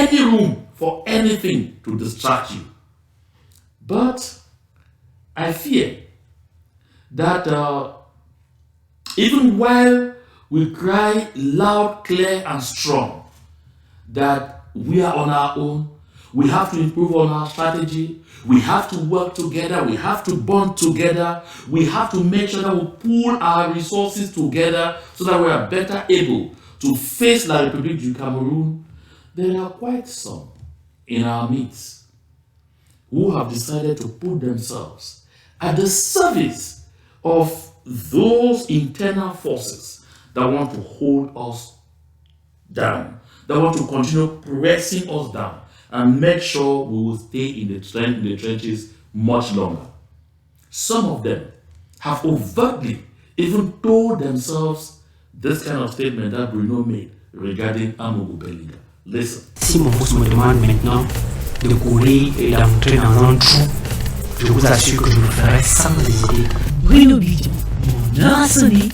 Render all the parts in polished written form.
any room for anything to distract you. But I fear that even while we cry loud, clear, and strong that we are on our own, we have to improve on our strategy, we have to work together, we have to bond together, we have to make sure that we pool our resources together so that we are better able to face La République du Cameroon. There are quite some in our midst who have decided to put themselves at the service of those internal forces that want to hold us down, that want to continue pressing us down and make sure we will stay in the trenches much longer. Some of them have overtly even told themselves this kind of statement that Bruno made regarding Amogo Belliga. Listen. Si mon boss me demande maintenant de couler et d'entrer dans un trou, je vous assure que je le ferai sans hésiter. Bruno Bidon, mon heure a sonné.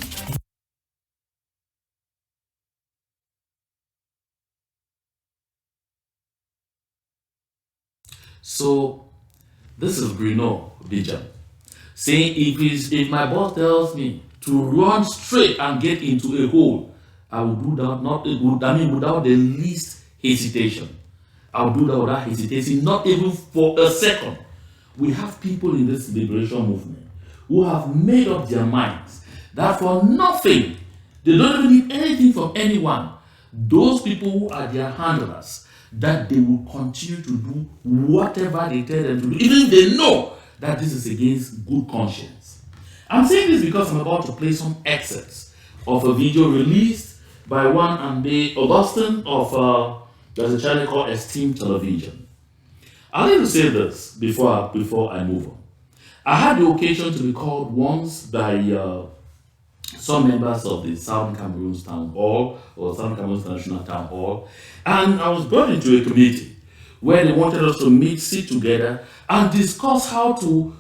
So, this is Bruno Bijan saying if my boss tells me to run straight and get into a hole, I will do that, without the least hesitation. I will do that without hesitation, not even for a second. We have people in this liberation movement who have made up their minds that for nothing, they don't even need anything from anyone. Those people who are their handlers, that they will continue to do whatever they tell them to do, even if they know that this is against good conscience. I'm saying this because I'm about to play some excerpts of a video released by one Ambe Augustine of there's a channel called Esteem Television. I need to say this before I move on. I had the occasion to be called once by some members of the Southern Cameroon's Town Hall or Southern Cameroon's National Town Hall, and I was brought into a committee where they wanted us to sit together and discuss how to,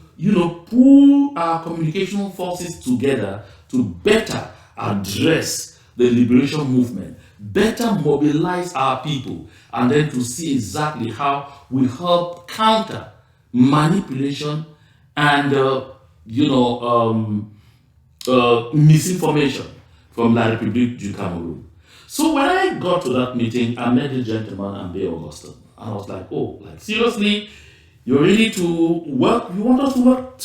pool our communication forces together to better address the liberation movement, better mobilize our people, and then to see exactly how we help counter manipulation and misinformation from La République du Cameroon. So when I got to that meeting, I met the gentleman Ambe Augustine. And I was like, seriously, you're ready to work? You want us to work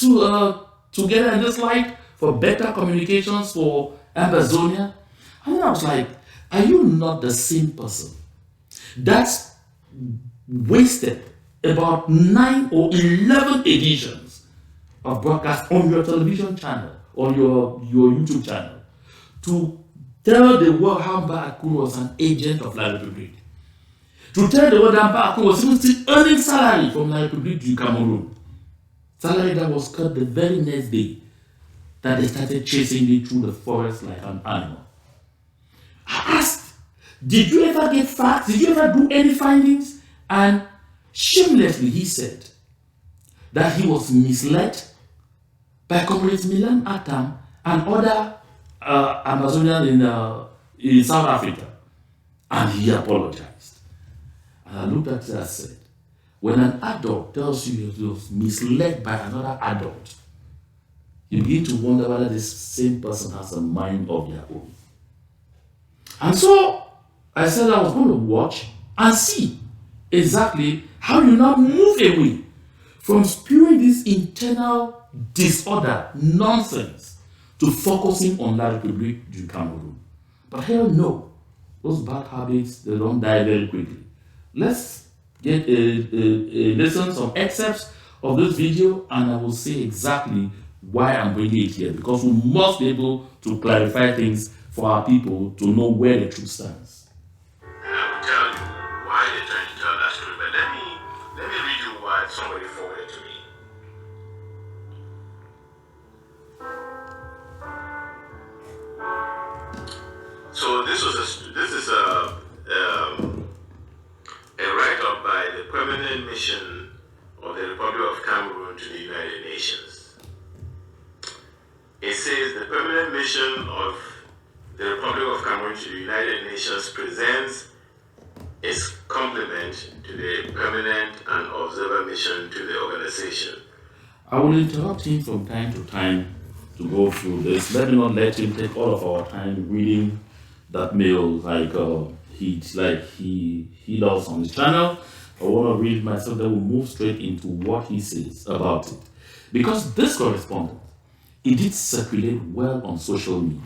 together in this light for better communications for Ambazonia? And then I was like, are you not the same person that's wasted about 9 or 11 editions of broadcast on your television channel, on your YouTube channel, to tell the world how Mba Akuro was an agent of La République? To tell the world that Mba Akuro was even still earning salary from La République du Cameroon. Salary that was cut the very next day that they started chasing me through the forest like an animal. I asked, did you ever get facts? Did you ever do any findings? And shamelessly he said that he was misled by Comrades Milan Atam and other Ambazonians in South Africa. And he apologized. And I looked at it and said, when an adult tells you he was misled by another adult, you begin to wonder whether this same person has a mind of their own. And so I said I was going to watch and see exactly how you now move away from spewing this internal disorder, nonsense, to focusing on La République du Cameroon. But hell no, those bad habits, they don't die very quickly. Let's get listen some excerpts of this video, and I will say exactly why I'm bringing it here, because we must be able to clarify things for our people to know where the truth stands. And I will tell you why they're trying to tell that story, but let me read you what somebody forwarded to me. So this is a write-up by the Permanent Mission of the Republic of Cameroon to the United Nations. It says the Permanent Mission of the Republic of Cameroon to the United Nations presents its complement to the permanent and observer mission to the organization. I will interrupt him from time to time to go through this. Let me not let him take all of our time reading that mail like he does on his channel. I want to read myself, then we'll move straight into what he says about it. Because this correspondence, it did circulate well on social media.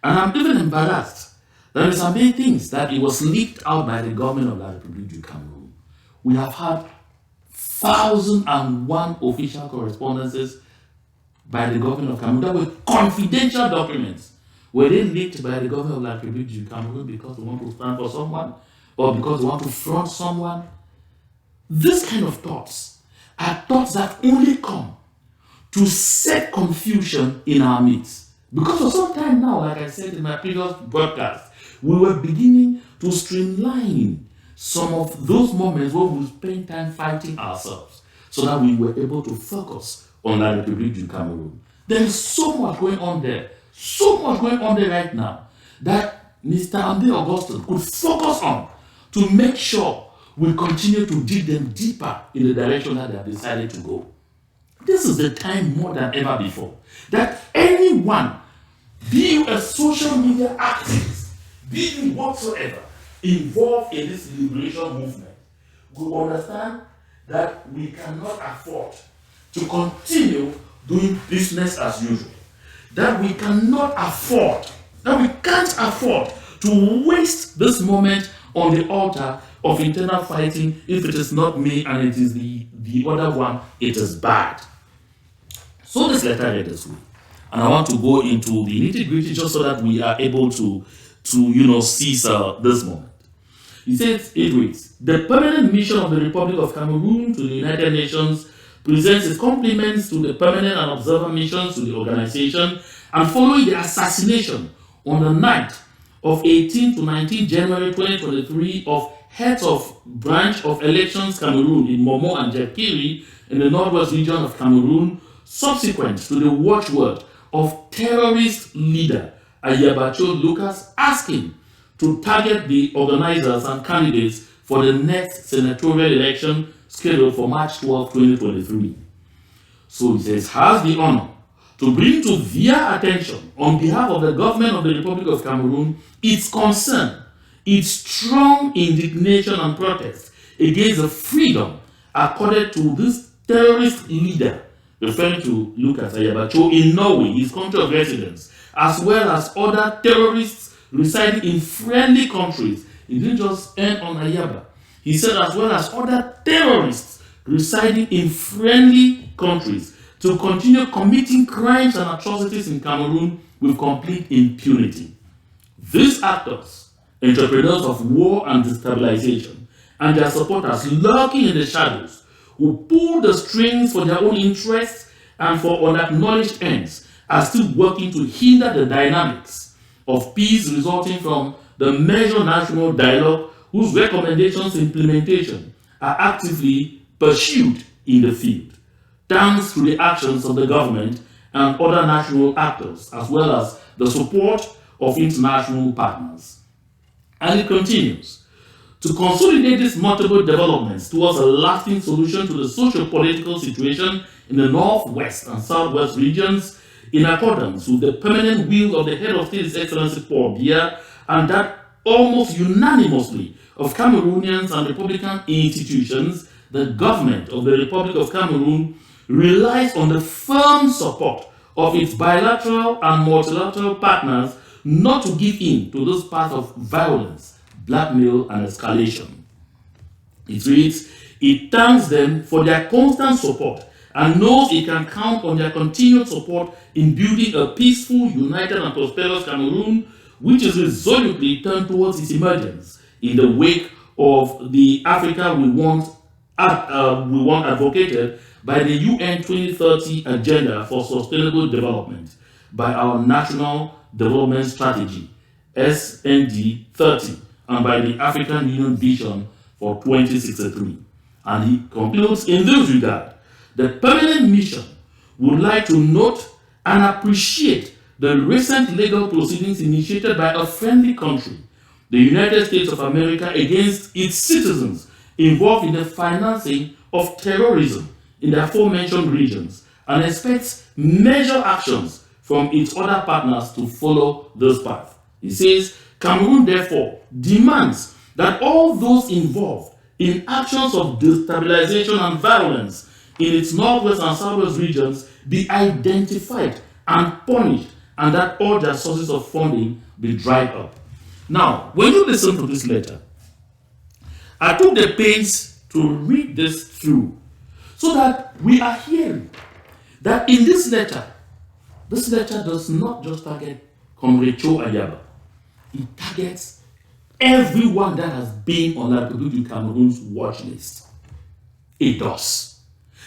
And I'm even embarrassed that there are some many things that it was leaked out by the government of the Republic du Cameroon. We have had 1,001 official correspondences by the government of Cameroon that were confidential documents. Were they leaked by the government of the Republic du Cameroon because they want to stand for someone or because they want to front someone? This kind of thoughts are thoughts that only come to set confusion in our midst. Because for some time now, like I said in my previous broadcast, we were beginning to streamline some of those moments where we spend time fighting ourselves so that we were able to focus on the Republic du Cameroon. There is so much going on there, right now that Mr. Ambe Augustin could focus on to make sure we continue to dig them deeper in the direction that they have decided to go. This is the time more than ever before that anyone, be you a social media activist, be you whatsoever, involved in this liberation movement, will understand that we cannot afford to continue doing business as usual. That we cannot afford, that we can't afford to waste this moment on the altar of internal fighting. If it is not me and it is the other one, it is bad. So this letter read this way. And I want to go into the nitty-gritty just so that we are able to seize this moment. It reads, the permanent mission of the Republic of Cameroon to the United Nations presents its compliments to the permanent and observer missions to the organization, and following the assassination on the night of 18 to 19 January 2023 of heads of branch of elections Cameroon in Momo and Jekiri in the northwest region of Cameroon, subsequent to the watchword of terrorist leader Ayabacho Lucas asking to target the organizers and candidates for the next senatorial election scheduled for March 12, 2023. So it says, has the honor to bring to their attention on behalf of the government of the Republic of Cameroon its concern, its strong indignation and protest against the freedom accorded to this terrorist leader, referring to Lucas Ayabacho, in Norway, his country of residence, as well as other terrorists residing in friendly countries. He didn't just end on Ayaba. He said as well as other terrorists residing in friendly countries to continue committing crimes and atrocities in Cameroon with complete impunity. These actors, entrepreneurs of war and destabilization, and their supporters lurking in the shadows, who pull the strings for their own interests and for unacknowledged ends, are still working to hinder the dynamics of peace resulting from the major national dialogue whose recommendations implementation are actively pursued in the field, thanks to the actions of the government and other national actors, as well as the support of international partners. And it continues, to consolidate these multiple developments towards a lasting solution to the socio-political situation in the northwest and southwest regions, in accordance with the permanent will of the head of state, His Excellency Paul Biya, and that almost unanimously of Cameroonians and Republican institutions, the government of the Republic of Cameroon relies on the firm support of its bilateral and multilateral partners not to give in to this path of violence, blackmail, and escalation. It reads, it thanks them for their constant support and knows it can count on their continued support in building a peaceful, united, and prosperous Cameroon, which is resolutely turned towards its emergence in the wake of the Africa we want advocated by the UN 2030 Agenda for Sustainable Development, by our National Development Strategy, SND 30, and by the African Union Vision for 2063. And he concludes, in this regard, the permanent mission would like to note and appreciate the recent legal proceedings initiated by a friendly country, the United States of America against its citizens involved in the financing of terrorism in the aforementioned regions and expects major actions from its other partners to follow this path. He says, Cameroon therefore demands that all those involved in actions of destabilization and violence in its northwest and southwest regions be identified and punished, and that all their sources of funding be dried up. Now, when you listen to this letter, I took the pains to read this through so that we are hearing that in this letter does not just target Comrade Cho Ayaba. It targets everyone that has been on La République du Cameroon's watch list. It does.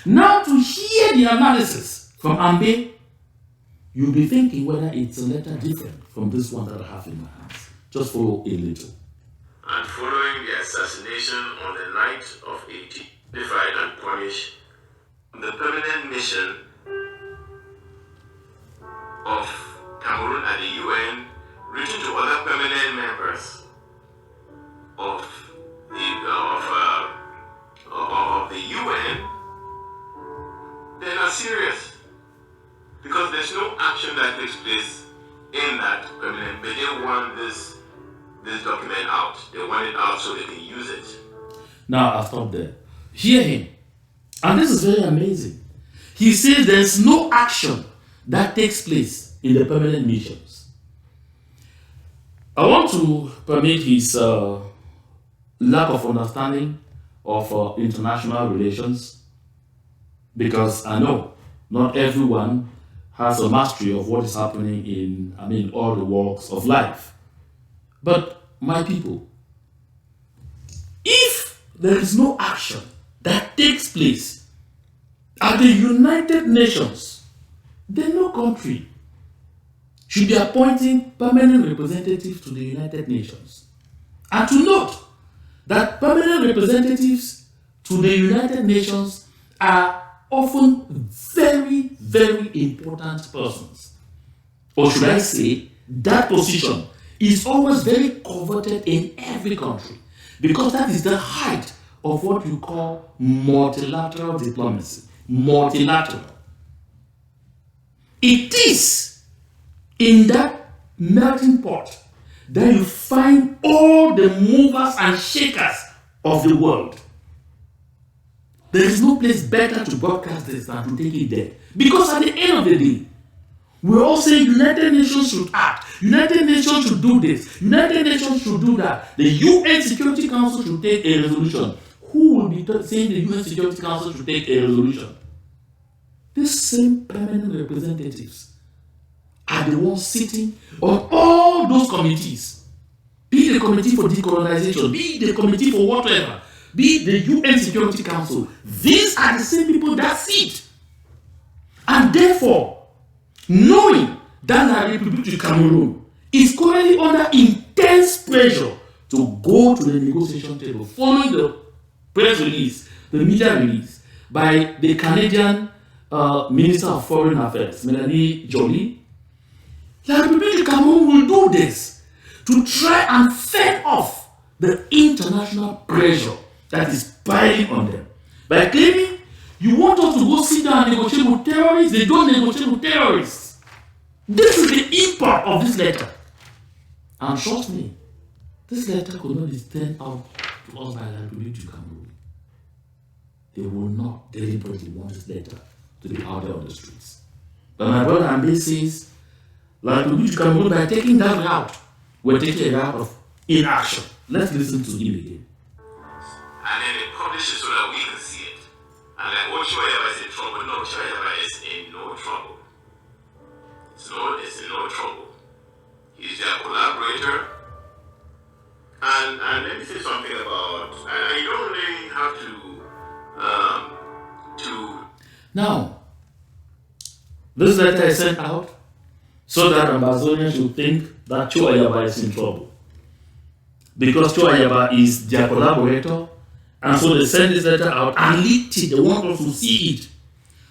Now, to hear the analysis from Ambe, you'll be thinking whether it's a letter different from this one that I have in my hands. Just follow a little. And following the assassination on the night of 80, divide and punish the permanent mission of Cameroon at the UN, written to other permanent members of the UN, they're not serious, because there's no action that takes place in that permanent, but they want this document out. They want it out so they can use it. Now I'll stop there. Hear him. And this is very amazing. He says there's no action that takes place in the permanent missions. I want to permit his lack of understanding of international relations, because I know not everyone has a mastery of what is happening in all the walks of life. But my people, if there is no action that takes place at the United Nations, then no country should be appointing permanent representatives to the United Nations. And to note that permanent representatives to the United Nations are often very, very important persons. Or should I say, that position is always very coveted in every country, because that is the height of what you call multilateral diplomacy. Multilateral. It is in that melting pot that you find all the movers and shakers of the world. There is no place better to broadcast this than to take it there. Because at the end of the day, we all say United Nations should act. United Nations should do this. United Nations should do that. The UN Security Council should take a resolution. Who will be saying the UN Security Council should take a resolution? These same permanent representatives are the ones sitting on all those committees. Be it the Committee for Decolonization, be it the Committee for whatever, be it the UN Security Council. These are the same people that sit. And therefore, knowing that La République du Cameroon is currently under intense pressure to go to the negotiation table, following the press release, the media release by the Canadian Minister of Foreign Affairs, Melanie Joly, La République du Cameroon will do this to try and fend off the international pressure that is piling on them by claiming, you want us to go sit down and negotiate with terrorists? They don't negotiate with terrorists. This is the import of this letter. And trust me, this letter could not be sent out to us by La République du Cameroon. They will not deliberately want this letter to be out there on the streets. But my brother Ambe says, La République du Cameroon, by taking that route, we're taking a route of inaction. Let's listen to him again. And then they publish it so that we can see it. And like, Ochoyaba is in trouble. No, Ochoyaba is in no trouble. It's in no trouble. He's their collaborator. And let me say something about, and you don't really have to Now, this letter is sent out so that Ambazonia should think that Cho Ayaba is in trouble. Because Cho Ayaba is their collaborator, and so they send this letter out and leaked it. They want us to see it,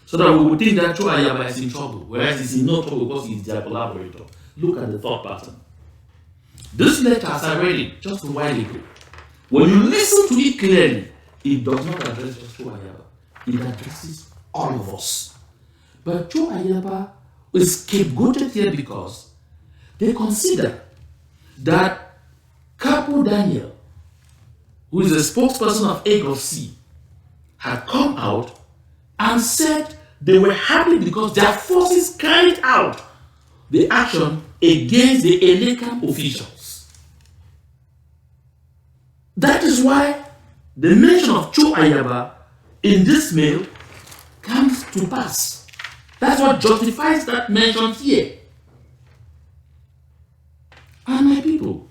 so that we would think that Cho Ayaba is in trouble, whereas he's in no trouble because he's their collaborator. Look at the thought pattern. This letter, as I read it just a while ago, when you listen to it clearly, it does not address just Joe Ayaba. It addresses all of us. But Joe Ayaba is scapegoated here because they consider that Capo Daniel, who is a spokesperson of AGOC, had come out and said they were happy because their forces carried out the action against the Elekam officials. That is why the mention of Joe Ayaba in this mail comes to pass. That's what justifies that mention here. And my people,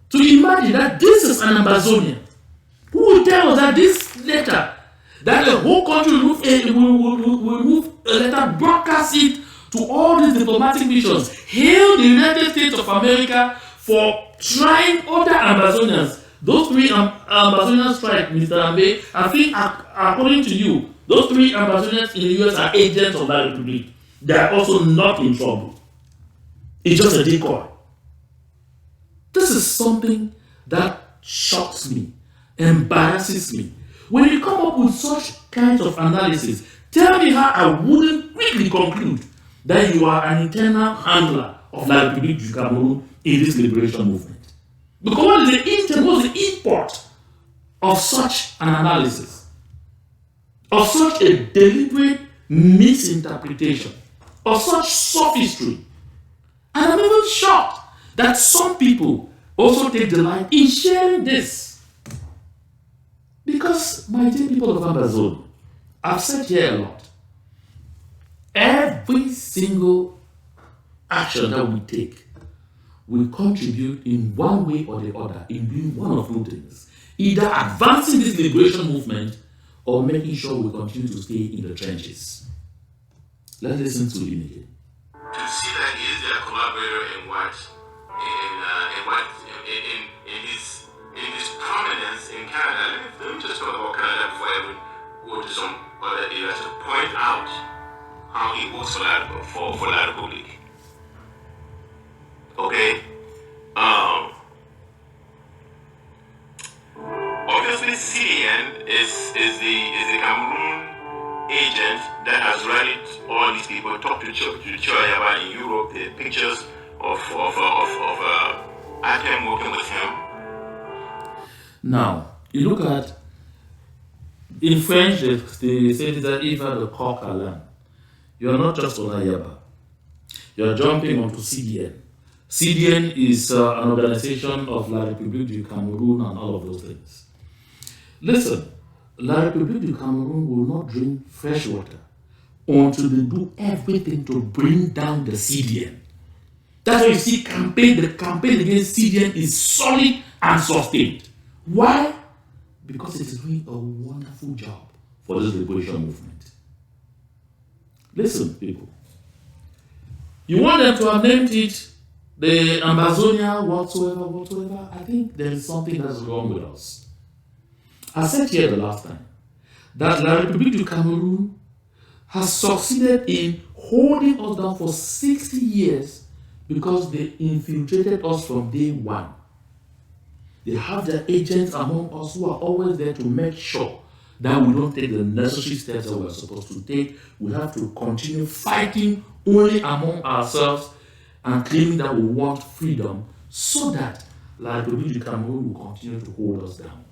to imagine that this is an Ambazonian who will tell us that this letter, that the whole country will move a letter, broadcast it to all these diplomatic missions, hail the United States of America for trying other Ambazonians. Those three Ambazonians strike, Mr. Ambe, I think according to you, those three Ambazonians in the US are agents of that republic. They are also not in trouble. It's just a decoy. This is something that shocks me, embarrasses me. When you come up with such kinds of analysis, tell me how I wouldn't quickly conclude that you are an internal handler of La République du Cameroun in this liberation movement. Because what is the import of such an analysis? Of such a deliberate misinterpretation? Of such sophistry? And I'm even shocked that some people also take delight in sharing this. Because, my dear people of Ambazonia, I've said here a lot. Every single action that we take will contribute in one way or the other in doing one of two things. Either advancing this liberation movement or making sure we continue to stay in the trenches. Let's listen to him again. To see that he is their collaborator in his prominence in Canada. Let me just talk about Canada before I even go to some other areas to point out how he works for La République. Okay? Obviously CDN is the Cameroon agent that has rallied all these people, talked to Choyaba in Europe, the pictures of Atem working with him. Now, you look at, in French, they say that even the coq à l'âne. You are not just on Ayaba. You are jumping onto CDN. CDN is an organization of La République du Cameroun and all of those things. Listen, La République du Cameroun will not drink fresh water until they do everything to bring down the CDN. That's why you see the campaign against CDN is solid and sustained. Why? Because it is doing a wonderful job for this liberation movement. Listen, people. You want them to have named it the Ambazonia, whatsoever. I think there is something that's wrong with us. I said here the last time that La République du Cameroun has succeeded in holding us down for 60 years because they infiltrated us from day one. They have their agents among us who are always there to make sure that we don't take the necessary steps that we're supposed to take. We have to continue fighting only among ourselves and claiming that we want freedom so that La République du Cameroun will continue to hold us down.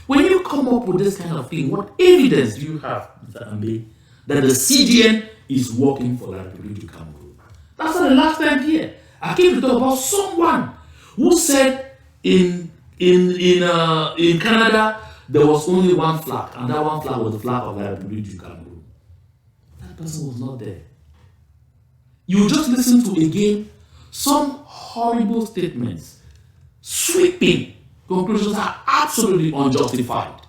When you come up with this kind of thing, what evidence do you have, Mr. Ambe, that the CDN is working for La République du Cameroun? That's not the last time here. I came to talk about someone who said in Canada there was only one flag, and that one flag was the flag of La République du Cameroun. That person was not there. You just listen to again some horrible statements, sweeping conclusions are absolutely unjustified.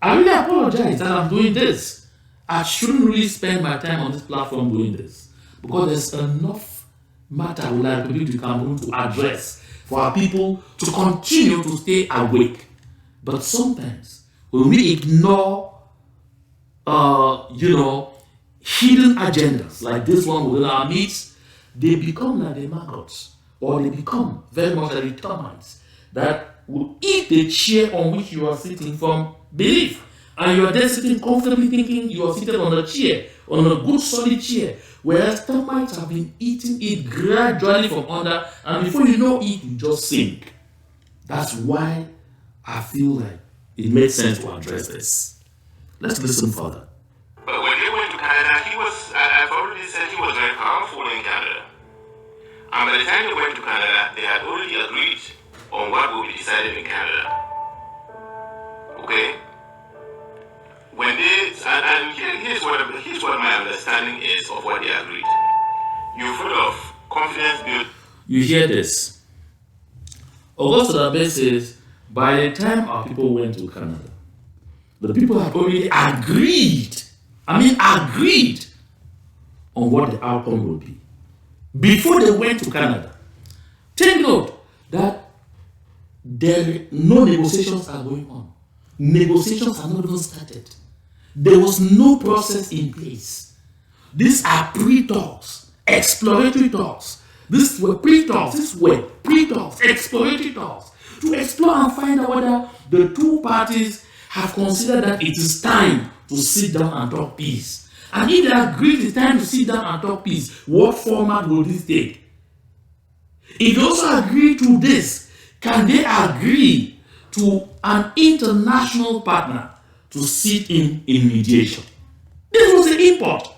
I really apologize that I'm doing this. I shouldn't really spend my time on this platform doing this because there's enough matter with La République du Cameroun to address for our people to continue to stay awake. But sometimes when we ignore, hidden agendas like this one within our midst, they become like the maggots or they become very much like the termites that will eat the chair on which you are sitting from beneath. And you are there sitting comfortably thinking you are seated on a chair, on a good solid chair, whereas termites have been eating it gradually from under, and before you know it, you just sink. That's why I feel like it makes sense to address this. Let's listen further. But when they went to Canada, I've already said he was very powerful in Canada. And by the time they went to Canada, they had already agreed on what will be decided in Canada. Okay? When they, here's what my understanding is of what they agreed. You've heard of confidence build. You hear this? Augusto Dabe says, by the time our people went to Canada, the people had already agreed on what the outcome would be. Before they went to Canada. Take note that no negotiations are going on. Negotiations are not even started. There was no process in place. These are pre-talks, exploratory talks. These were pre-talks, exploratory talks, to explore and find out whether the two parties have considered that it is time to sit down and talk peace. And if they agree it's time to sit down and talk peace, what format will this take? If they also agree to this, can they agree to an international partner to sit in mediation? This was the import.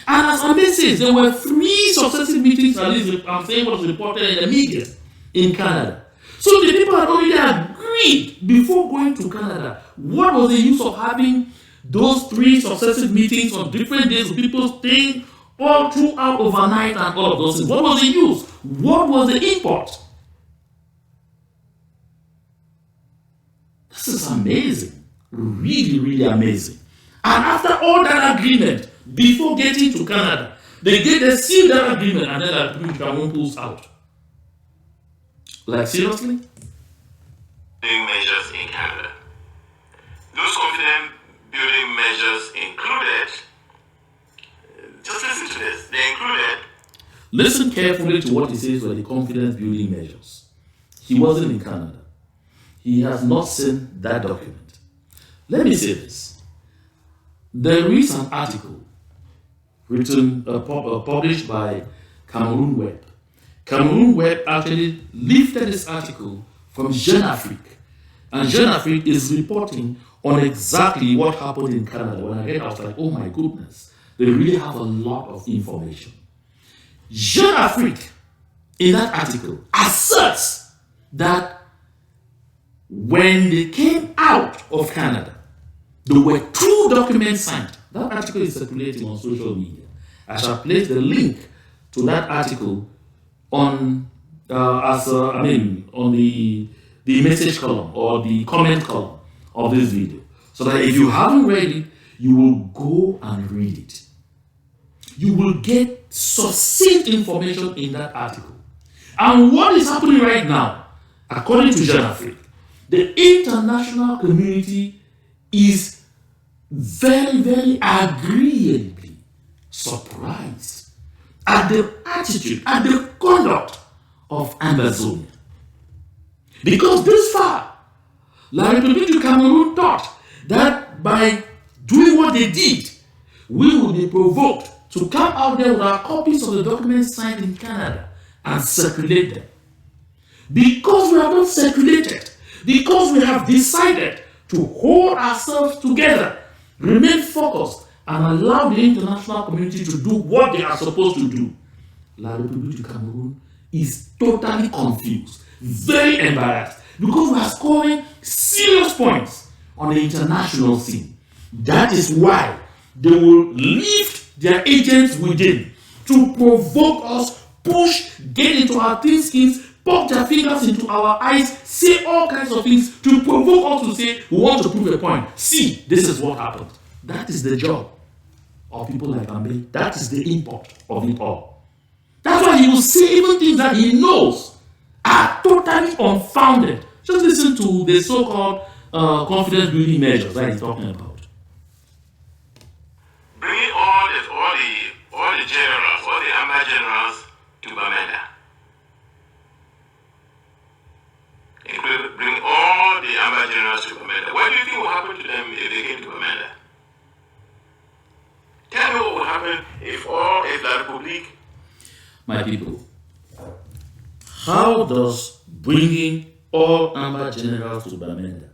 And as Ambe says, there were 3 successive meetings, at least I'm saying what was reported in the media in Canada. So the people had already agreed before going to Canada. What was the use of having those 3 successive meetings on different days with people staying all throughout overnight and all of those things? What was the use? What was the import? This is amazing. Really, really amazing. And after all that agreement, before getting to Canada, they seal that agreement and then that agreement pulls out. Like, seriously? Measures in Canada. Those confidence building measures included, just listen to this, they included. Listen carefully to what he says were the confidence building measures. He wasn't in Canada. He has not seen that document. Let me say this. There is an article written, published by Cameroon Web. Cameroon Web actually lifted this article from Jeune Afrique. And Jeune Afrique is reporting on exactly what happened in Canada. When I read it, I was like, oh my goodness, they really have a lot of information. Jeune Afrique, in that article, asserts that when they came out of Canada, there were 2 documents signed. That article is circulating on social media. I shall place the link to that article on on the message column or the comment column of this video, so that if you haven't read it, you will go and read it. You will get succinct information in that article. And what is happening right now, according to Jeune Afrique, the international community is very, very agreeably surprised at the attitude, at the conduct of Ambazonia. Because this far, La République du Cameroon thought that by doing what they did, we would be provoked to come out there with our copies of the documents signed in Canada and circulate them. Because we have not circulated, because we have decided to hold ourselves together, remain focused, and allow the international community to do what they are supposed to do, La République du Cameroon is totally confused, very embarrassed, because we are scoring serious points on the international scene. That is why they will lift their agents within to provoke us, push, get into our thin skins, poke their fingers into our eyes, say all kinds of things to provoke us to say, we want to prove a point. See, this is what happened. That is the job of people like Ambe. That is the import of it all. That's why he will say even things that he knows are totally unfounded. Just listen to the so-called confidence building measures that he's talking about. Bringing all the generals, all the Amba generals to Bamenda. My people, how does bringing all Amba generals to Bamenda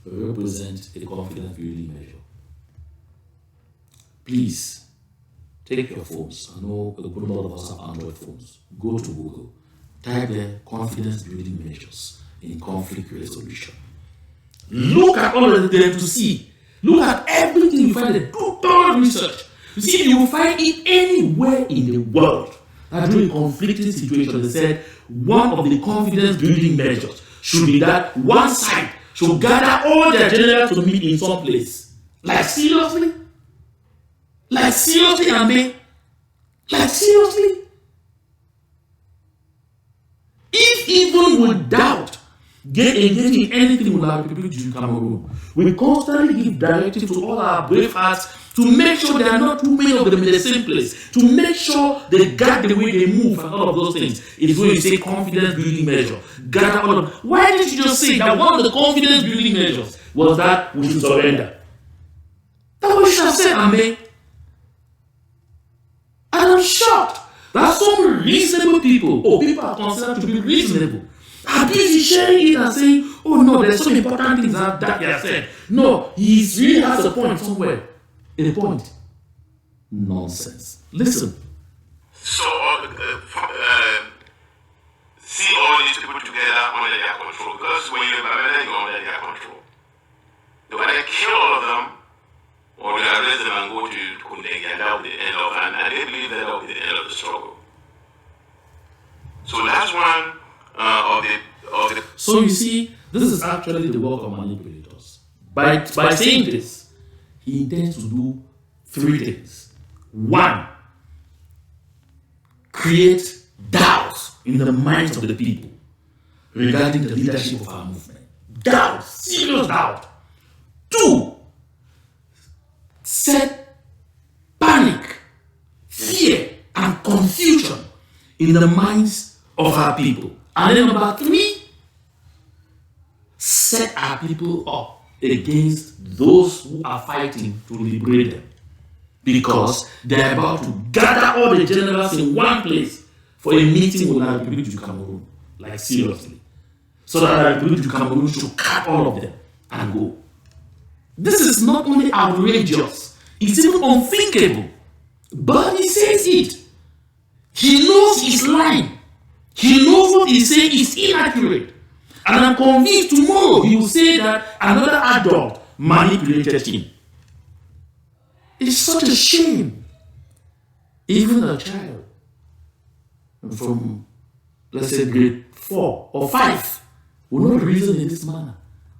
represent a confidence building measure? Please take your phones. I know a good lot of us have Android phones. Go to Google, type there confidence building measures in conflict resolution. Look at all of them to see. Look at everything you find there. Do thorough research. You see, you will find it anywhere in the world that during conflicting situations, they said one of the confidence building measures should be that one side should gather all their generals to meet in some place. Like seriously? Like seriously, Ambe? Like seriously? If even with doubt, get engaged in anything with our Republic of Cameroon, we constantly give directive to all our brave hearts to make sure there are not too many of them in the same place, to make sure they guard the way they move and all of those things. It is when you say confidence building measure. Gather all of. Why did you just say that one of the confidence building measures was that we should surrender? That's what you should have said, Ambe. And I'm shocked that some reasonable people, people are considered to be reasonable, are busy sharing it and saying, oh no, there's some important things that he has said. No, he really has a point somewhere. A point. Nonsense. Listen. So, see all these people together under their control. Because when you're in Bamenda, you're under their control. They want to kill all of them, or they arrest them and go to Kundegi, and that will be the end of it. And they believe that will be the end of the struggle. So that's one of the. So you see, this is actually the work of manipulators. By saying this, he intends to do three things. One, create doubts in the minds of the people regarding the leadership of our movement. Doubt, serious doubt. Two, set panic, fear, and confusion in the minds of our people. And then number three, set our people up against those who are fighting to liberate them, because they are about to gather all the generals in one place for a meeting with our Republic of Cameroon, like seriously, so that our Republic of Cameroon should cut all of them and go. This is not only outrageous, it's even unthinkable. But he says it. He knows he's lying. He knows what he's saying is inaccurate. And I'm convinced tomorrow he will say that another adult manipulated him. It's such a shame. Even a child from, let's say, grade 4 or 5 will not reason in this manner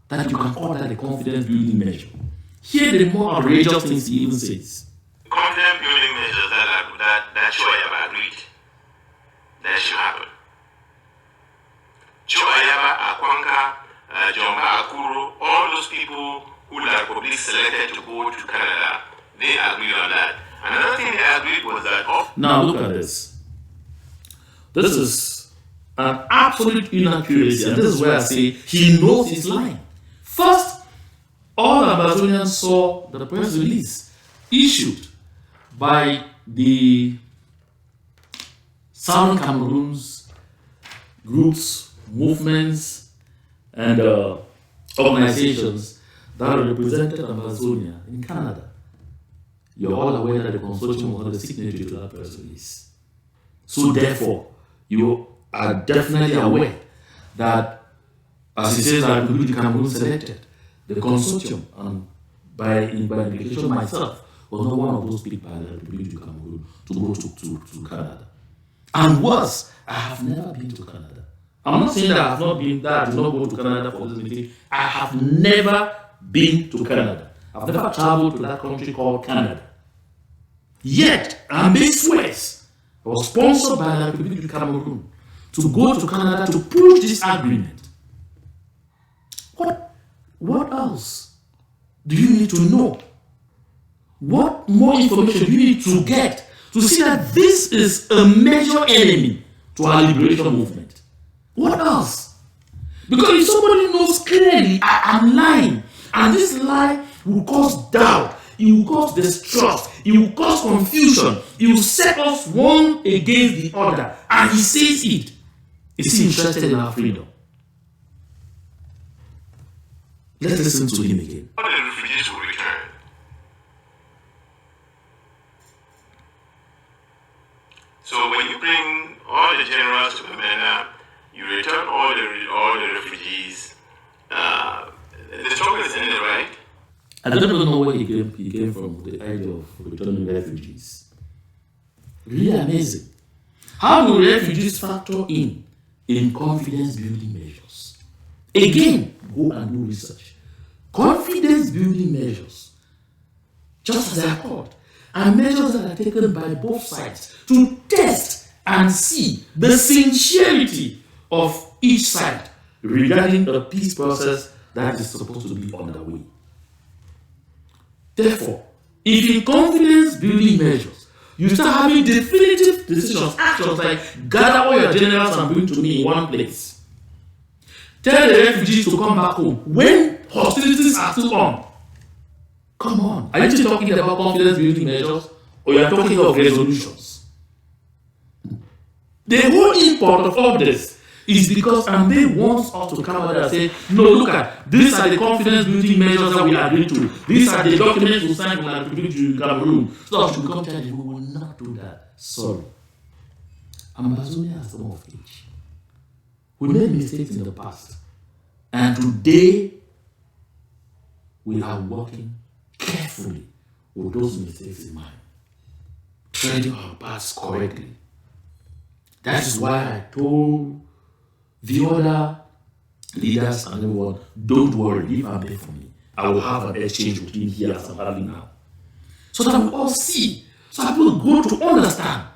that you can call that a confidence building measure. Here are the more outrageous things he even says. Confidence building measures that Choyaba agreed that should happen. Choyaba, Akwanka, Jomba, Akuro, all those people who the Republic selected to go to Canada, they agreed on that. Another thing they agreed was that... Now look at this. This is an absolute inaccuracy, and this is where I say he knows he's lying. First, all Ambazonians saw the press release issued by the Southern Cameroon's groups, movements, and organizations that represented Ambazonia in Canada. You're all aware that the consortium was not a signatory to that press release. So therefore, you are definitely aware that, as he says, that Republic of Cameroon selected the consortium, and by implication myself, was not one of those picked by the Republic of Cameroon to go to Canada. And worse, I have never been to Canada. I'm not saying that I have not been there, I did not go to Canada for this meeting. I have never been to Canada. I've never traveled to that country called Canada. Yet, Ambe swears, I was sponsored by the Republic of Cameroon to go to Canada to push this agreement. What else do you need to know? What more information do you need to get to see that this is a major enemy to our liberation movement? What else? Because if somebody knows clearly I am lying, and this lie will cause doubt It will cause distrust. It will cause confusion. It will set us one against the other. And he says it. Is he interested in our freedom? Let's listen to him again. All the refugees will return. So when you bring all the generals to Amena, you return all the refugees. The struggle is ended, right? I don't even know where he came from, the idea of returning refugees. Really amazing. How do refugees factor in confidence building measures? Again, go and do research. Confidence building measures, just as they are called, are measures that are taken by both sides to test and see the sincerity of each side regarding the peace process that is supposed to be underway. Therefore, if in confidence building measures, you start having definitive decisions, actions like gather all your generals and bring to me in one place. Tell the refugees to come back home when hostilities are still on. Come on. Are you still talking about confidence building measures or you are talking of resolutions? The whole import of all this is because Ambe wants us to come out and say, no, look at, these are the confidence building measures that we agree to. These are the documents we signed when I agreed to Cameroon. So that we become charged. We will not do that. Sorry. Ambazonia has come of age. We made mistakes in the past. And today, we are working carefully with those mistakes in mind. Treading our paths correctly. That is why I told the other leaders and everyone, don't worry, leave Ambe for me. I will have an exchange with him here as I'm having now. So that we all see, so that people go to understand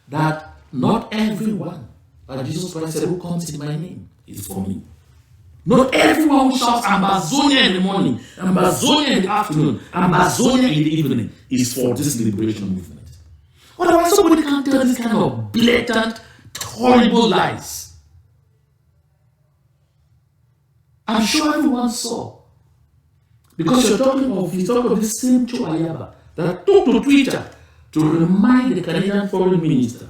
that not everyone, like Jesus Christ said, who comes in my name is for me. Not everyone who shouts Ambazonia in the morning, Ambazonia in the afternoon, Ambazonia in the evening is for this liberation movement. Otherwise, somebody can't tell this kind of blatant, horrible lies. I'm sure everyone saw. Because he's talking of this same Cho Ayaba that took to Twitter to remind the Canadian foreign minister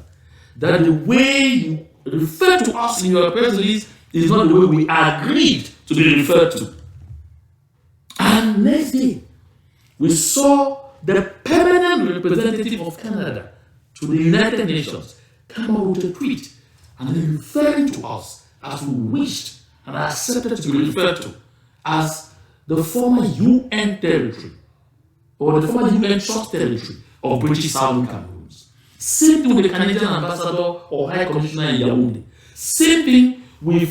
that the way you refer to us in your press release is not the way we agreed to be referred to. And next day, we saw the permanent representative of Canada to the United Nations come out with a tweet and then referring to us as we wished and accepted to be referred to as the former UN territory or the former UN trust territory of British Southern Cameroons. Same thing with the Canadian ambassador or high commissioner in Yaoundé. Same thing with,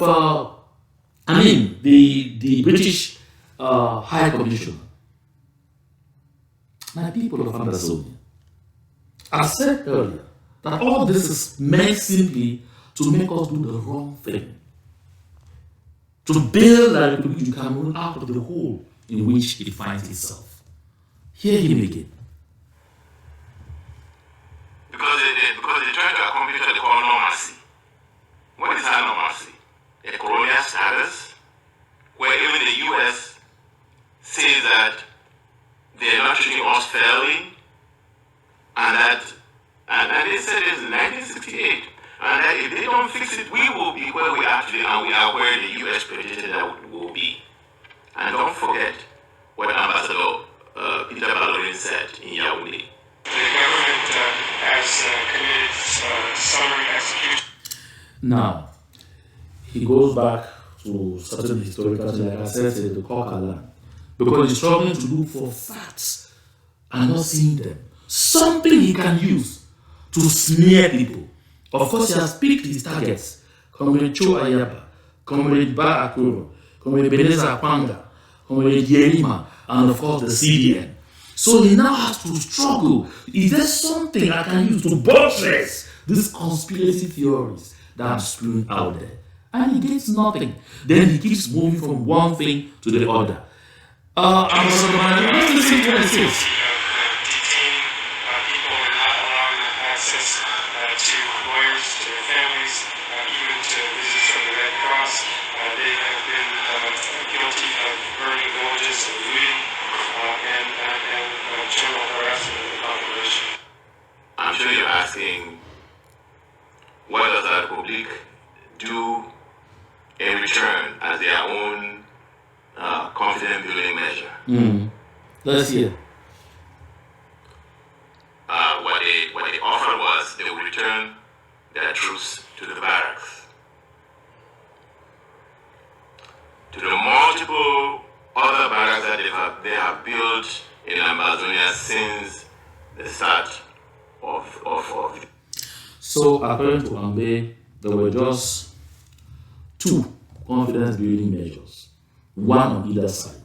the British High Commissioner. My people of Ambazonia, I said earlier that all this is meant simply to make us do the wrong thing. To build the Republic of Cameroon out of the hole in which it finds itself. Hear him again. Because they try to accomplish what they call normalcy. What is that normalcy? A colonial status, where even the U.S. says that they're not treating us fairly, and they said it in 1968, and that if they don't fix it, we will be where we actually are, we are where the U.S. predicted that we will be. And don't forget what Ambassador Peter Ballorin said in Yaoundé. The government has committed summary execution. Now, he goes back to certain historical things, like I said, the Coca land, because he's struggling to look for facts and not seeing them. Something he can use to smear people. Of course, he has picked his targets. Comrade Cho Ayaba, Comrade Ba Akuro, Comrade Beneza Kwanga, Comrade Yerima, and of course the CDN. So he now has to struggle. Is there something I can use to buttress these conspiracy theories that I'm spewing out there? And he gets nothing. Then he keeps moving from one thing to the other. Ambassador, let's listen to what he says. Detaining people and not allowing them access to lawyers, to their families, even to visits from the Red Cross. They have been guilty of burning villages and looting and Republic do a return as their own confidence building measure. Let's hear. What they offered was they would return their troops to the barracks. To the multiple other barracks that they have built in Ambazonia since the start of So according to Ambe, there were just 2 confidence building measures, one on either side.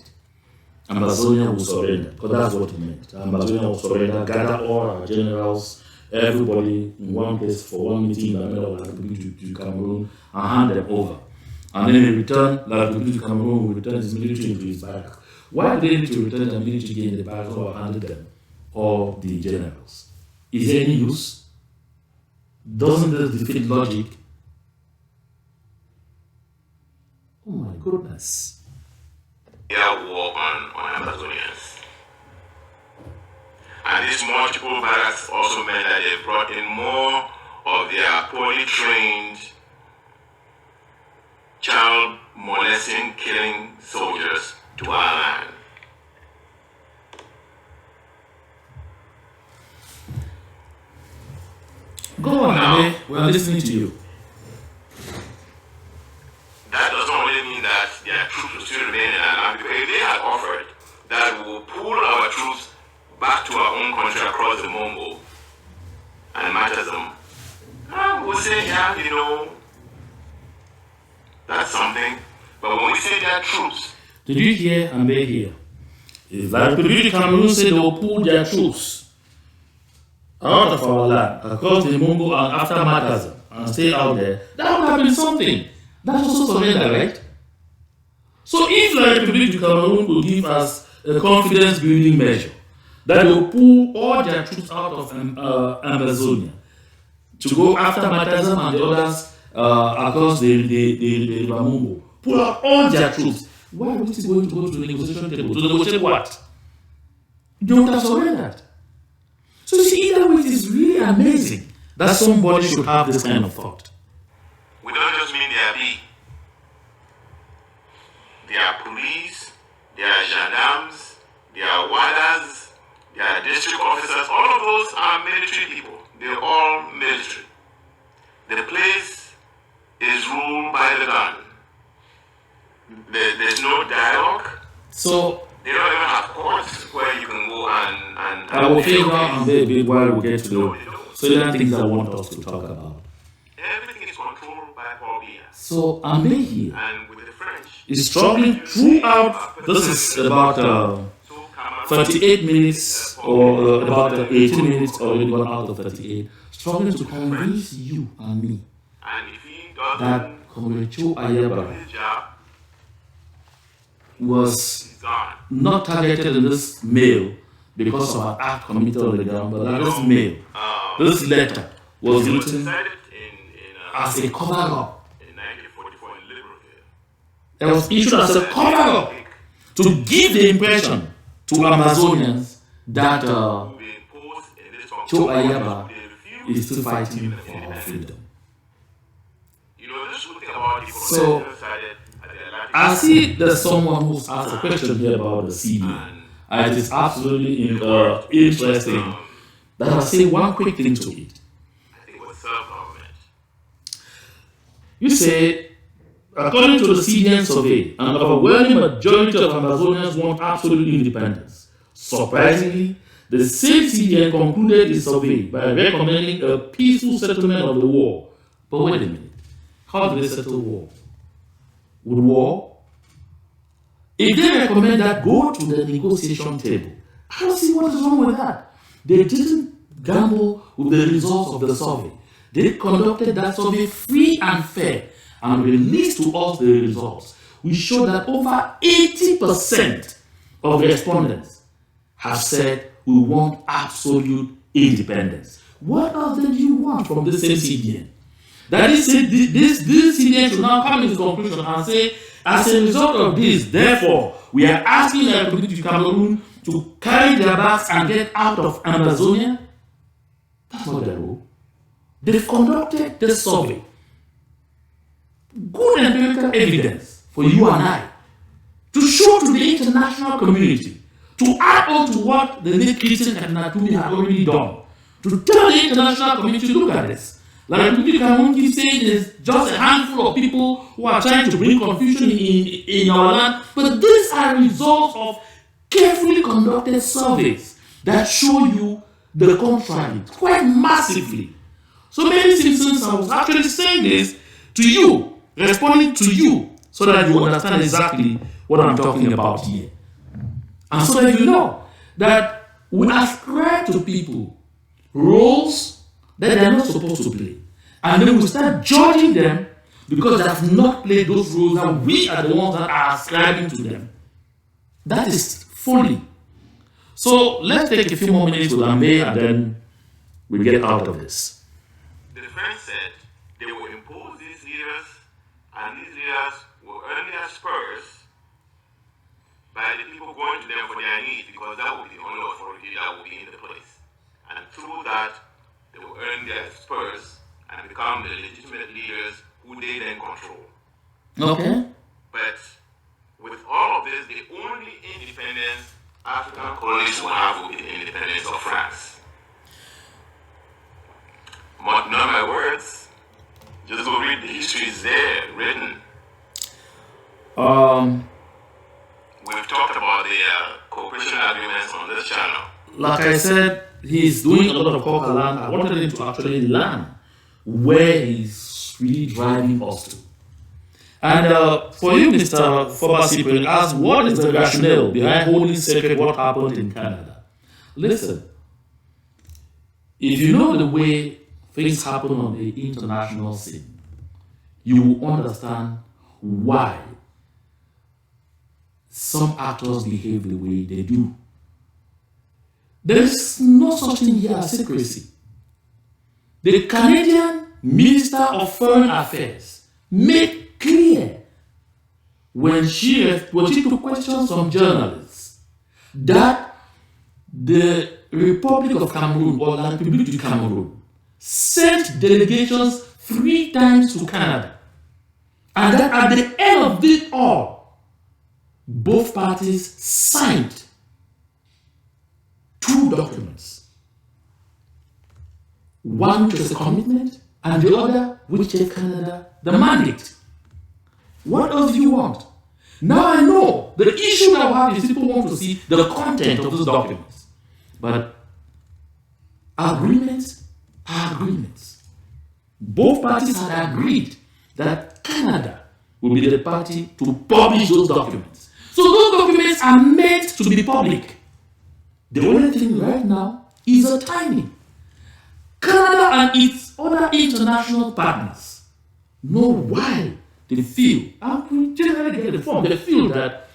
Ambazonia will surrender, because that's what it meant. Ambazonia will surrender, gather all our generals, everybody in one place for one meeting, and then to Cameroon, and hand them over. And then in return, La Republic of Cameroon will return his military into his barracks. Why do they need to return the military in the barracks or handed them, all the generals? Is there any use? Doesn't this defeat logic? Oh my goodness. their war on Ambazonians. And these multiple barracks also meant that they brought in more of their poorly trained, child molesting, killing soldiers to our land. Go on, Abe. We are listening to you. That does not really mean that their troops will still remain in our land, because if they had offered that we will pull our troops back to our own country across the Mongo and matters them, we'll say, yeah, you know, that's something. But when we say their troops, Did you hear Ambe here? If La Republic of Cameroon said they will pull their troops out of our land, across the Mongo and after Matazam, and stay out there, that would have been something. That's also surrender, right? So if La Republic of Cameroon will give us a confidence building measure, that they will pull all their troops out of Ambazonia to go after Matazam and the others across the River Mongo, pull out all their troops, why are we still going to go to the negotiation table? To negotiate what? They would have surrendered. So you see, either way, it is really amazing that somebody should have this kind of thought. we don't just mean their B. Their police, their gendarmes, their warders, their district officers, all of those are military people. They're all military. The place is ruled by the gun. There's no dialogue. So They don't even have courts where you can go and I will figure out a bit while we get to No, the they don't. certain things I want us to talk about. Everything is controlled by Paul Biya. So Ambe here And with the French, is struggling throughout. This is about so Cameroon 38 minutes or about 18 minutes already gone out of 38, struggling to convince you and me and if he doesn't that Comrade Cho Ayaba do his job, was he's gone. not targeted in this mail because of an act committed on the ground, but that this mail, this letter was It was written decided in as a cover-up. in 1944 in Libreville. It was issued as a cover-up to give the impression to Amazonians that They imposed in this form. Cho Ayaba They refused is still fighting to for our independence. freedom. You know, this is one thing about the So, colonial decided at the Atlantic. I see there's someone who's asked a question here about the CBN, and it is absolutely interesting that I'll say one quick thing to it. I think it was self-government. You say, according to the CBN survey, an overwhelming majority of Amazonians want absolute independence. Surprisingly, the same CBN concluded its survey by recommending a peaceful settlement of the war. But wait a minute, how do they settle war? With war? If they recommend that, go to the negotiation table. I don't see what is wrong with that. They didn't gamble with the results of the survey. They conducted that survey free and fair and released to us the results. We showed that over 80% of respondents have said we want absolute independence. What else did you want from the same CBN? That is, this CBN should now come to this conclusion and say, as a result of this, therefore, we are asking the Republic of Cameroon to carry their bags and get out of Ambazonia. That's not their role. They've conducted this survey good empirical evidence for you and I to show to the international community, to add on to what the late Christian Katinatumi had already done, to tell the international community, look at this. Like we can keep saying there's just a handful of people who are trying to bring confusion in our land, but these are results of carefully conducted surveys that show you the contrary quite massively. So many citizens, I was actually saying this to you, responding to you, so that you understand exactly what I'm talking about here. And so that you know that we ascribe to people roles that they are not supposed to play. And then we start judging them because they have not played those roles that we are the ones that are ascribing to them. That is folly. So let's take a few more minutes with Ambe and then we get out of this. The defense said they will impose these leaders, and these leaders will earn their spurs by the people going to them for their needs, because that will be the only authority that will be in the place. And through that, they will earn their spurs and become the legitimate leaders who they then control. Okay. But with all of this, the only independence African colonies will have will be the independence of France. Not my words. Just go read the history is there, written. We've talked about the cooperation agreements on this channel. Like I said, he's doing a lot of talk around. I wanted him to actually learn where he's really driving us to. And for you, Mr. Foba ask, what is the rationale behind holding sacred what happened in Canada? Listen, if you know the way things happen on the international scene, you will understand why some actors behave the way they do. There is no such thing here as secrecy. The Canadian Minister of Foreign Affairs made clear when she took questions from journalists that the Republic of Cameroon, or La République du Cameroon, sent delegations 3 times to Canada, and that at the end of it all, both parties signed 2 documents. One which was a commitment, and the other which gave Canada the mandate. What else do you want? Now I know the issue that we have is people want to see the content of those documents. But agreements are agreements. Both parties had agreed that Canada will be the party to publish those documents. So those documents are meant to be public. The only thing right now is the timing. Canada and its other international partners know why they feel, and we generally get the form, they feel that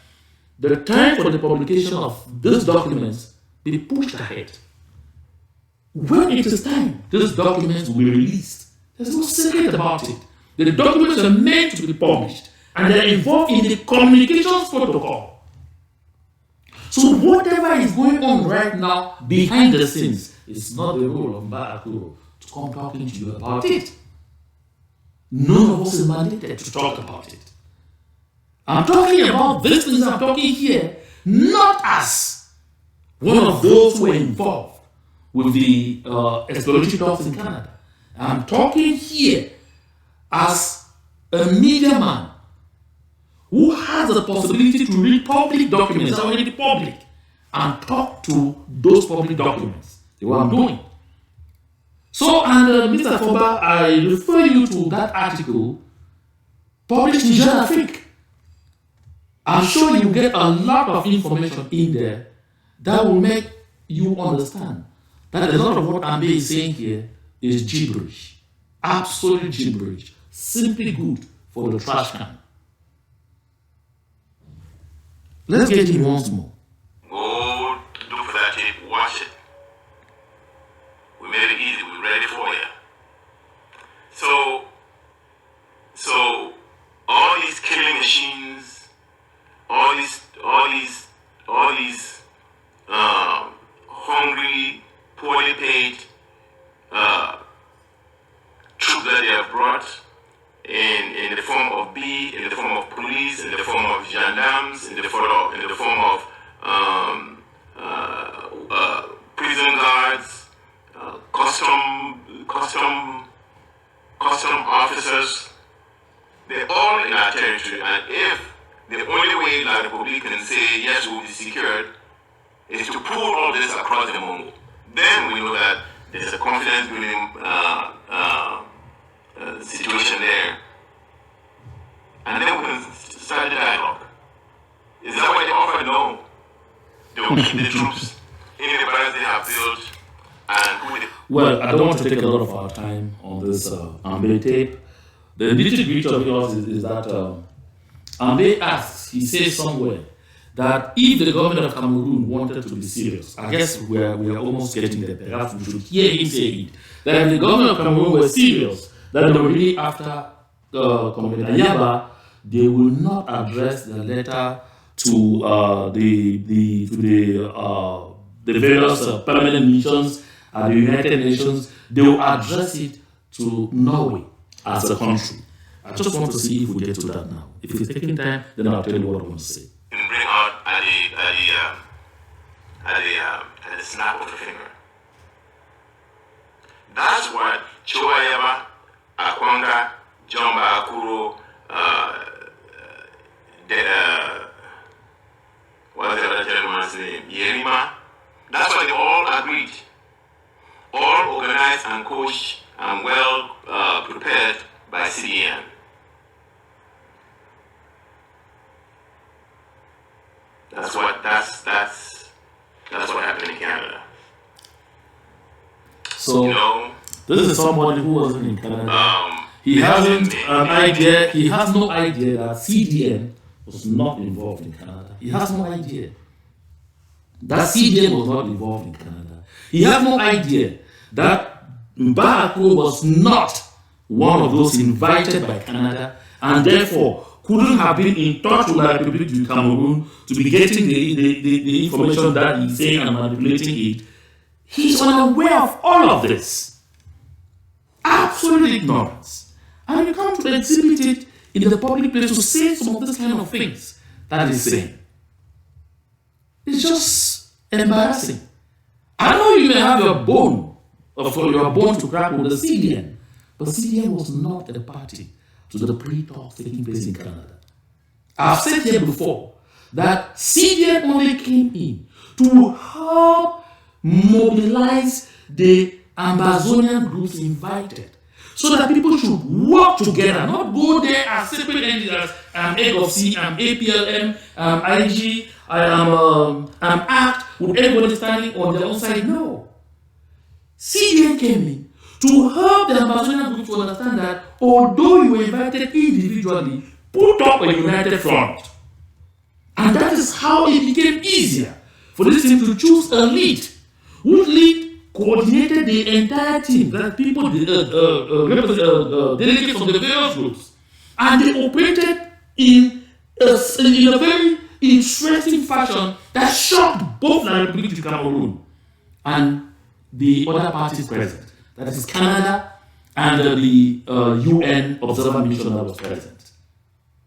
the time for the publication of these documents be pushed ahead. When it is time, these documents will be released. There's no secret about it. The documents are meant to be published, and they're involved in the communications protocol. So whatever is going on right now behind the scenes, it's not the role of Barakuro to come talking to you about it. None of us is mandated to talk about it. I'm talking about these things I'm talking here, not as one of those who were involved with the exploratory talks in Canada. I'm talking here as a media man who has the possibility to read public documents that are already public and talk to those public documents. That's what I'm doing. So, and Mr. Foba, I refer you to that article published in Jeune Afrique. I'm sure you get a lot of information in there that will make you understand that a lot of what Ambe is saying here is gibberish. Absolute gibberish. Simply good for the trash can. Let's get him once more. Go look for that tape, watch it. We made it easy, we're ready for you. So all these killing machines, all these hungry, poorly paid troops that they have brought in the form camps in the form of prison guards, custom officers. They're all in our territory, and if the only way La Republic can say yes, we'll be secured is to pull all this across the Mongo, then we know that there's a confidence building situation there, and then we can start the dialogue. Is that what they offer? No. They will keep the troops in the barracks they have built and put it. Well, I don't want to take a lot of our time on this Ambe tape. The nitty-gritty of yours is that Ambe asks, he says somewhere, that if the government of Cameroon wanted to be serious, I guess we are almost getting there, perhaps we should hear him say it, that if the government of Cameroon were serious, that they were really after Comrade Ayaba, they will not address the letter to the various permanent missions at the United Nations. They will address it to Norway as a country. I just want to see if we get to that now. If it's taking time, then I'll tell you what I want to say. And bring out at the snap of the finger. That's what Choayaba, Akwanga, Jomba Akuro, what's the other gentleman's name? Yerima. That's why they all agreed. All organized and coached and well prepared by CDN. That's what happened in Canada. So this is somebody who wasn't in Canada. He hasn't an idea. He has no idea that CDN was not involved in Canada. He has no idea that CDN was not involved in Canada. He has no idea that Mbako was not one of those invited by Canada, and therefore couldn't have been in touch with the Republic du Cameroon to be getting the information that he's saying and manipulating it. He's unaware of all of this. Absolute ignorance. And you come to exhibit it in the public place to say some of this kind of things that he's saying. It's just embarrassing. I know you may have your bone to crack with the CDN, but CDN was not a party to the pre-talks taking place in Canada. I've said here before that CDN only came in to help mobilize the Ambazonian groups invited, so that people should work together, not go there as separate entities as AGOC, APLM, IG, ACT, with everybody standing on their own side. No. CDN came in to help the Amazonian group to understand that although you were invited individually, put up a united front. And that is how it became easier for this team to choose a lead, whose lead coordinated the entire team, that people, delegates from the various groups, and they operated in a very interesting fashion that shocked both the Republic of Cameroon and the other parties present. That is Canada and the UN observer mission that was present.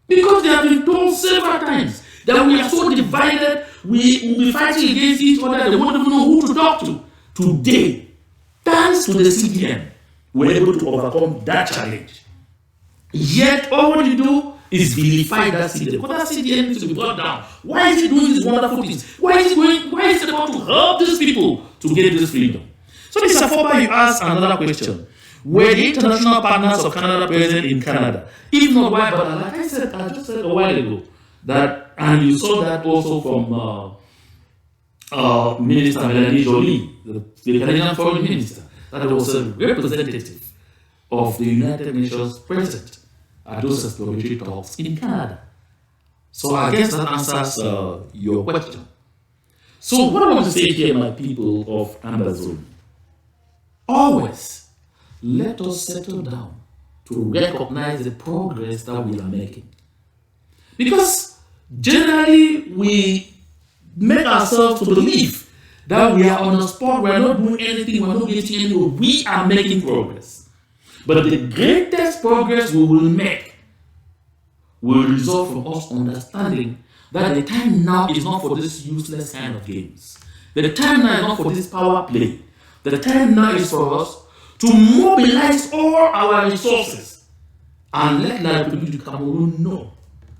Because they have been told several times that we are so divided, we will be fighting against each other, they won't even know who to talk to. Today, thanks to the CDN, we're able to overcome that challenge. Yet, all what you do is vilify that CDN. Because that CDN needs to be brought down. Why is he doing these wonderful things? Why is it about to help these people to get this freedom? So, Mr. Foba, you ask another question. Were the international partners of Canada present in Canada? If not, why? But like I just said a while ago, that, and you saw that also from Minister Melanie Joly, the Canadian Foreign Minister, that there was a representative of the United Nations present at those exploratory talks in Canada. So I guess that answers your question. So what I want to say here, my people of Ambazonia, always let us settle down to recognize the progress that we are making. Because generally we make ourselves to believe that we are on the spot, we are not doing anything, we are not getting anywhere. We are making progress. But the greatest progress we will make will result from us understanding that the time now is not for this useless kind of games. The time now is not for this power play. The time now is for us to mobilize all our resources and let the Republic of Cameroon know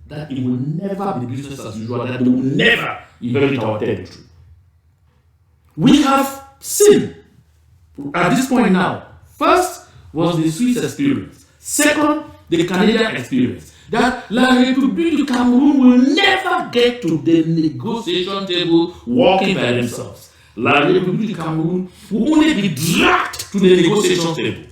that it will never be business as usual, that they will never inherit our territory. We have seen at this point now, first was the Swiss experience, second, the Canadian experience, that La République du Cameroon will never get to the negotiation table walking by themselves. La République du Cameroon will only be dragged to the negotiation table.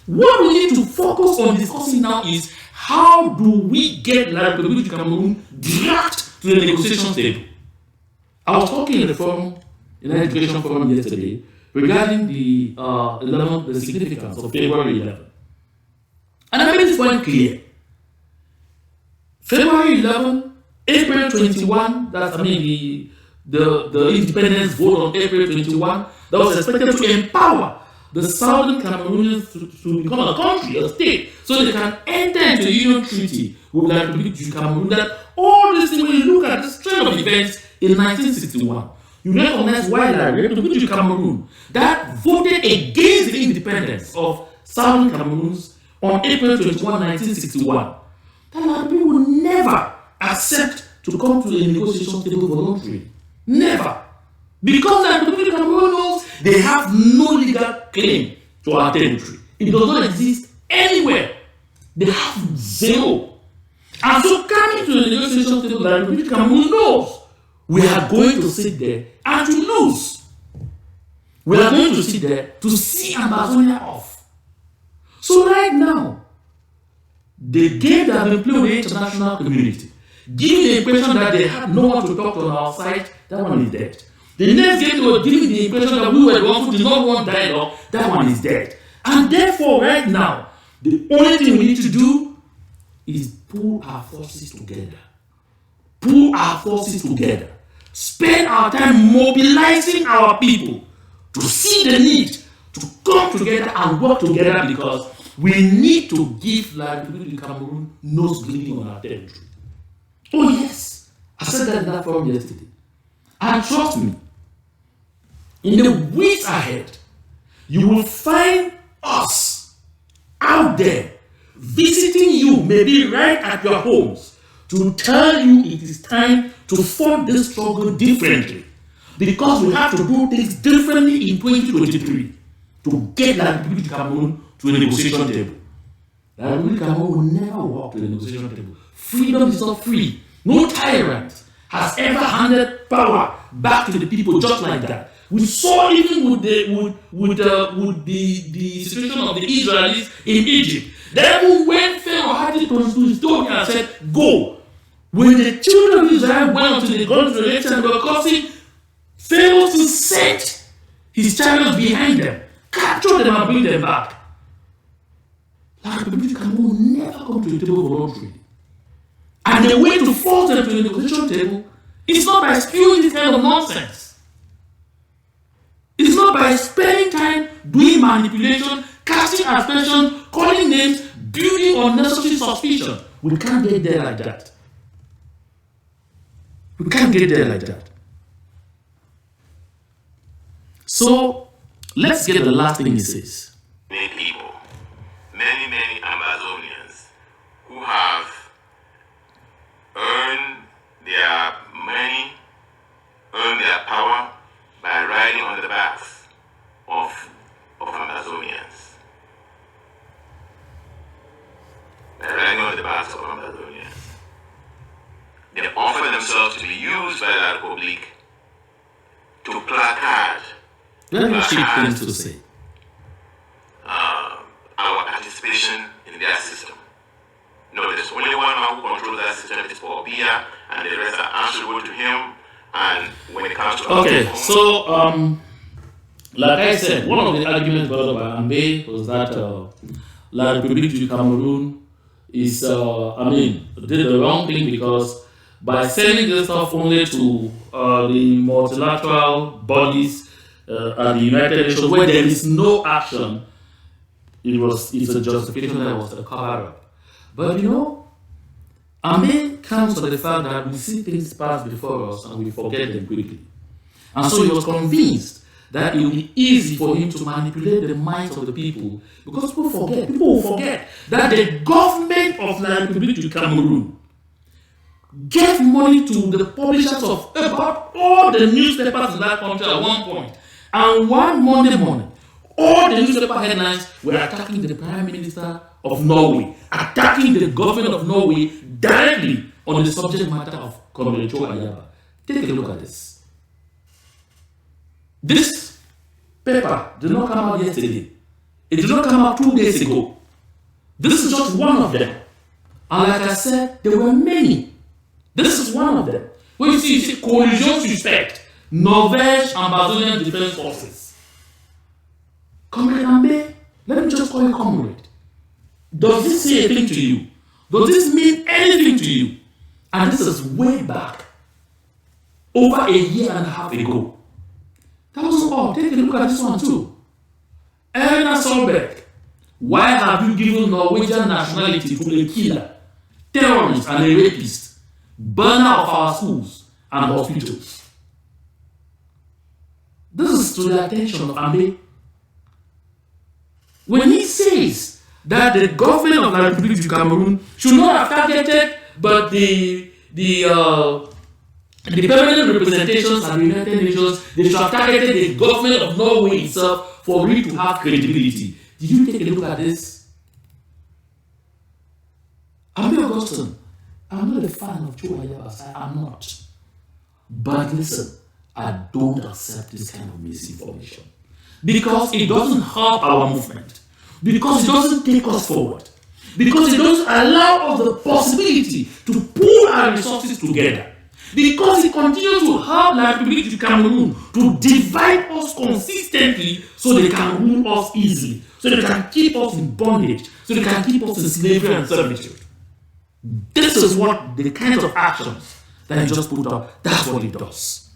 What we need to focus on discussing now is how do we get La République du Cameroon dragged to the negotiation table? I was talking in the forum, in an education forum yesterday, regarding the significance of February 11. And I made this point clear. February 11, April 21, the independence vote on April 21, that was expected to empower the southern Cameroonians to become a country, a state, so they can enter into a union treaty with the Republic du Cameroon. That all these things, when you look at this trend of events in 1961, you recognize why the Republic du Cameroon that voted against the independence of southern Cameroons on April 21, 1961, that people will never accept to come to a negotiation table voluntarily. Never. Because the Republic of Cameroon knows they have no legal claim to our territory. It does not exist anywhere. They have zero. And so coming to the negotiation table, the Republic of Cameroon knows we are going to sit there and to lose. We are going to sit there to see Ambazonia off. So right now, the game that has been played with the international community, giving the impression that they had no one to talk to on our side, that one is dead. The next game they were giving the impression that we were the ones who did not want dialogue, that one is dead. And therefore, right now, the only thing we need to do is pull our forces together. Pull our forces together. Spend our time mobilizing our people to see the need to come together and work together, because we need to give La République du Cameroon nose bleeding on our territory. Oh yes, I said that in that forum yesterday. And trust me, in the weeks ahead, you will find us out there visiting you, maybe right at your homes, to tell you it is time to fund this struggle differently. Because we have to do things differently in 2023 to get La République du Cameroon to a negotiation table. La République du Cameroon will never walk to the negotiation table. Freedom is not free. No tyrant has ever handed power back to the people just like that. We saw even with the situation of the Israelis in Egypt. Then when Pharaoh had it to his domain and said, go. When the children of Israel went to the Gulf and they were causing Pharaoh to set his chariots behind them, capture them and bring them back. La République du Cameroon will never come to the table voluntarily. And the way to force them to the negotiation table is not by spewing this kind of nonsense. It's not by spending time doing manipulation, casting aspersions, calling names, building unnecessary suspicion. We can't get there like that. We can't get there like that. So, let's get the last thing he says. Many people, many Ambazonians who have earned their money, earned their power by riding on the backs of Ambazonians. By riding on the backs of Ambazonians. They offer themselves to be used by La République to placard Very cheap things to say. our participation in their system. No, there's only one man who controls that system, it's Paul Biya, and the rest are answerable to him. And when it comes to Okay, so like I said, one of the arguments brought up by Ambe was that La République du Cameroon is, did the wrong thing, because by sending this stuff only to the multilateral bodies at the United Nations, where there is no action, it's a justification that was a cover-up. But you know, Ambe comes to the fact that we see things pass before us and we forget them quickly. And so he was convinced that it will be easy for him to manipulate the minds of the people because people will forget that the government of La République du Cameroon gave money to the publishers of about all the newspapers in that country at one point. And one Monday morning, all the newspaper headlines were attacking the Prime Minister of Norway, attacking the government of Norway directly on the subject matter of Comrade Joe Ayaba. Take a look at this. This paper did not come out yesterday. It did not come out 2 days ago. This is just one of them. And like I said, there were many. This is one of them. When you see collision suspect, Norvège Ambazonian Defense Forces. Comrade Ambe, let me just call you comrade. Does this say a thing to you? Does this mean anything to you? And this is way back, over a year and a half ago. That wasn't all. Take a look at this one too. Erna Solberg, why have you given Norwegian nationality to a killer, terrorist and a rapist, burner of our schools and hospitals? This is to the attention of Ambe. When he says that the government of La République du Cameroon should not have targeted, but the permanent representations at the United Nations, they should have targeted the government of Norway itself for it to have credibility. Did you take a look at this? Ambe Augustine, I'm not a fan of Joe Ayaba. I'm not. But listen, I don't accept this kind of misinformation. Because it doesn't help our movement. Because it doesn't take us forward. Because it doesn't allow us the possibility to pool our resources together. Because it continues to help La République du Cameroon to divide us consistently so they can rule us easily. So they can keep us in bondage. So they can keep us in slavery and servitude. This is what the kinds of actions that he just put up, that's what it does.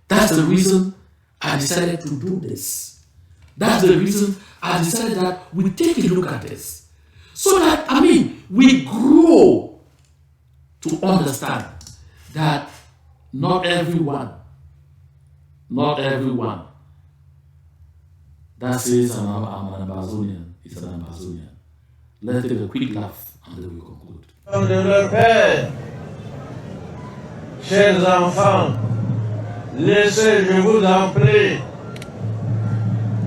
That's the reason I decided to do this. That's the reason I decided that we take a look at this. So that, we grow to understand that not everyone that says I'm an Ambazonian is an Ambazonian. Let's take a quick laugh and then we conclude. De leur père, chers enfants, laissez, je vous en prie,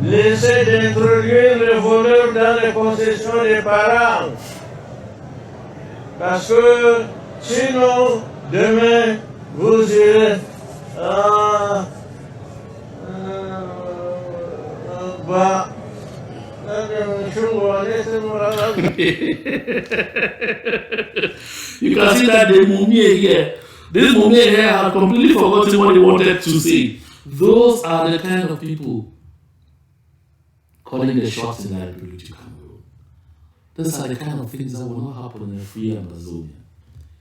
laissez d'introduire le voleur dans les possessions des parents. Parce que sinon, demain, vous irez You can see that the mummy here. This mummy here had completely forgotten what he wanted to say. Those are the kind of people calling the shots in La République du Cameroon. These are the kind of things that will not happen in a free Ambazonia.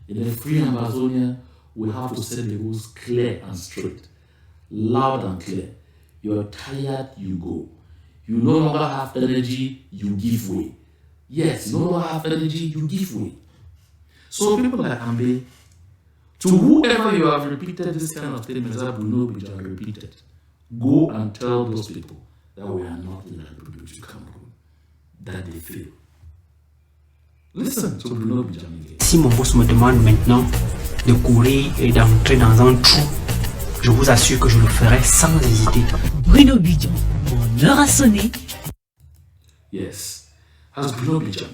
In a free Ambazonia, we have to set the rules clear and straight, loud and clear. You're tired, you go. You no longer have energy, you give way. Yes, you no longer have energy, you give way. So people like Ambe, to whoever you have repeated this kind of statements that Bruno Bijan repeated, go and tell those people that we are not in the Republic of Cameroon, that they fail. Listen to Bruno Bijan again. Si mon boss me demande maintenant de courir et d'entrer dans un trou, je vous assure que je le ferai sans hésiter. Bruno Bijan, mon heure a sonné. Yes, as Bruno Bijan,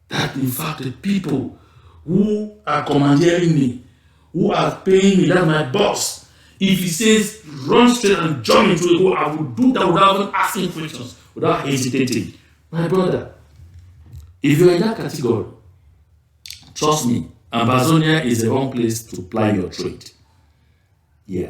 that in fact the people who are commandeering me, who are paying me, that's my boss. If he says run straight and jump into a hole, I will do that without even asking questions, without hesitating. My brother, if you're in that category, trust me, Ambazonia is the wrong place to ply your trade.